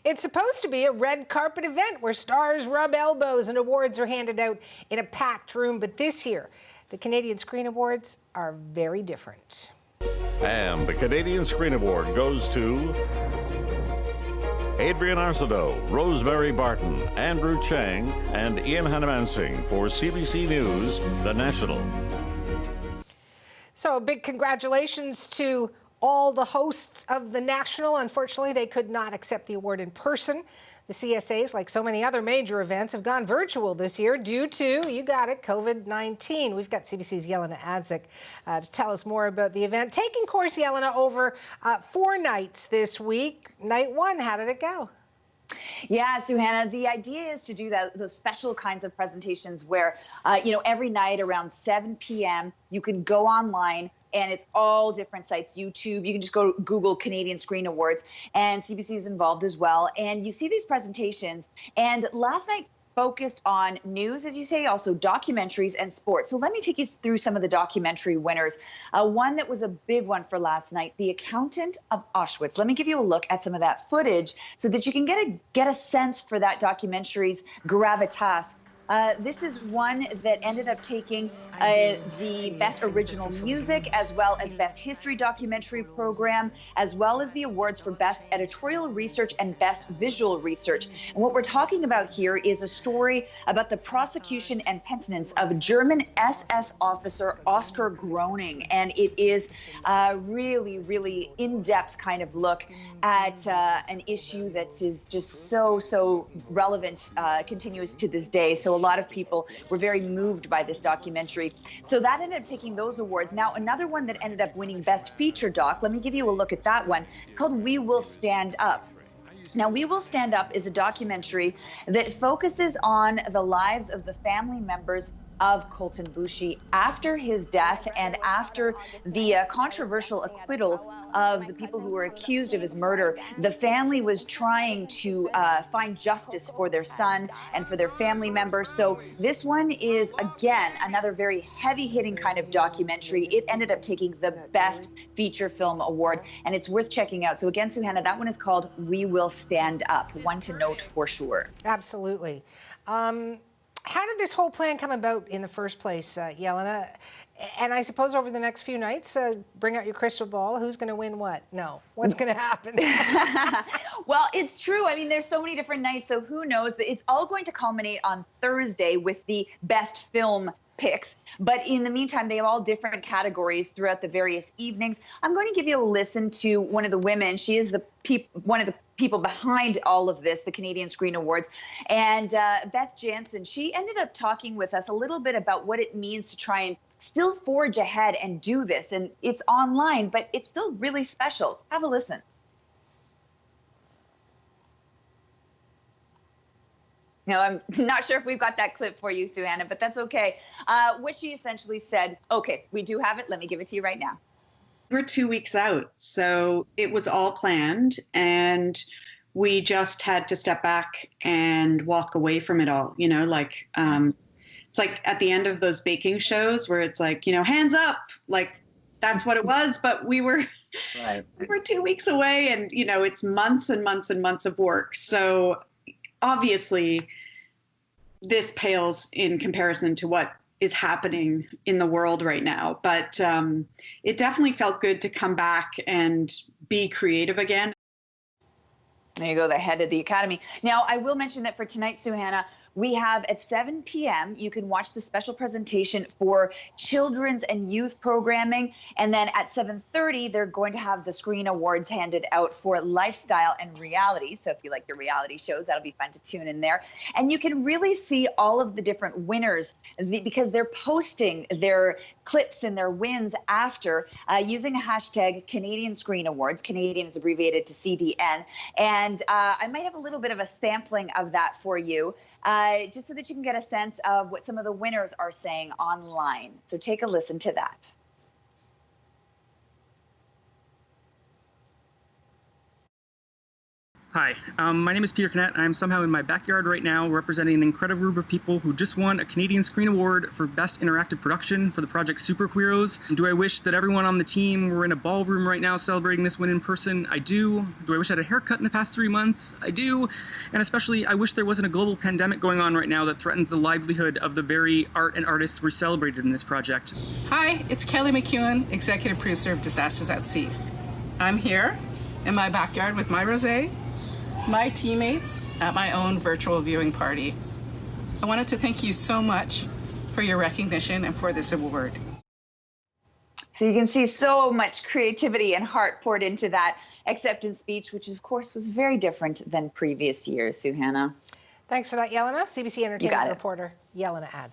It's supposed to be a red carpet event where stars rub elbows and awards are handed out in a packed room. But this year, the Canadian Screen Awards are very different. And the Canadian Screen Award goes to Adrian Arsenault, Rosemary Barton, Andrew Chang, and Ian Hanemansing for CBC News, The National. So a big congratulations to all the hosts of The National. Unfortunately, they could not accept the award in person. The CSAs, like so many other major events, have gone virtual this year due to, you got it, COVID-19. We've got CBC's Yelena Adzik to tell us more about the event. Taking course, Yelena, over 4 nights this week. Night 1, how did it go? Yeah, Suhanna, the idea is to do those special kinds of presentations where, every night around 7 p.m., you can go online and it's all different sites, YouTube. You can just go Google Canadian Screen Awards, and CBC is involved as well. And you see these presentations. And last night focused on news, as you say, also documentaries and sports. So let me take you through some of the documentary winners. One that was a big one for last night, The Accountant of Auschwitz. Let me give you a look at some of that footage so that you can get a sense for that documentary's gravitas. This is one that ended up taking the Best Original Music, as well as Best History Documentary Program, as well as the awards for Best Editorial Research and Best Visual Research. And what we're talking about here is a story about the prosecution and penitence of German SS officer Oskar Groening. And it is a really, really in-depth kind of look at an issue that is just so relevant, continuous to this day. So a lot of people were very moved by this documentary. So that ended up taking those awards. Now, another one that ended up winning Best Feature Doc, let me give you a look at that one, called We Will Stand Up. Now, We Will Stand Up is a documentary that focuses on the lives of the family members of Colton Boushie after his death and after the controversial acquittal of the people who were accused of his murder. The family was trying to find justice for their son and for their family members. So this one is, again, another very heavy-hitting kind of documentary. It ended up taking the Best Feature Film Award, and it's worth checking out. So again, Suhanna, that one is called We Will Stand Up. One to note for sure. Absolutely. How did this whole plan come about in the first place, Yelena? And I suppose over the next few nights, bring out your crystal ball. Who's going to win what? No. What's going to happen? Well, it's true. I mean, there's so many different nights, so who knows? It's all going to culminate on Thursday with the best film picks. But in the meantime, they have all different categories throughout the various evenings. I'm going to give you a listen to one of the women. She is one of the people behind all of this, the Canadian Screen Awards. And Beth Jansen, she ended up talking with us a little bit about what it means to try and still forge ahead and do this. And it's online, but it's still really special. Have a listen. No, I'm not sure if we've got that clip for you, Suhanna, but that's okay. What she essentially said, okay, we do have it. Let me give it to you right now. We're 2 weeks out, so it was all planned, and we just had to step back and walk away from it all. It's like at the end of those baking shows where it's like, hands up, like that's what it was, but we were 2 weeks away, and it's months and months and months of work. So obviously this pales in comparison to what is happening in the world right now. But it definitely felt good to come back and be creative again. There you go, the head of the Academy. Now, I will mention that for tonight, Suhanna, we have at 7 p.m., you can watch the special presentation for children's and youth programming. And then at 7:30, they're going to have the Screen Awards handed out for lifestyle and reality. So if you like your reality shows, that'll be fun to tune in there. And you can really see all of the different winners because they're posting their clips and their wins after using a hashtag Canadian Screen Awards. Canadian is abbreviated to CDN. And I might have a little bit of a sampling of that for you, just so that you can get a sense of what some of the winners are saying online. So take a listen to that. Hi, my name is Peter Canet. I'm somehow in my backyard right now representing an incredible group of people who just won a Canadian Screen Award for Best Interactive Production for the project Super Queeros. Do I wish that everyone on the team were in a ballroom right now celebrating this win in person? I do. Do I wish I had a haircut in the past 3 months? I do. And especially, I wish there wasn't a global pandemic going on right now that threatens the livelihood of the very art and artists we celebrated in this project. Hi, it's Kelly McEwen, Executive Producer of Disasters at Sea. I'm here in my backyard with my rosé, my teammates at my own virtual viewing party. I wanted to thank you so much for your recognition and for this award. So you can see so much creativity and heart poured into that acceptance speech, which of course was very different than previous years, Suhana. Thanks for that, Yelena. CBC Entertainment reporter Yelena Adds.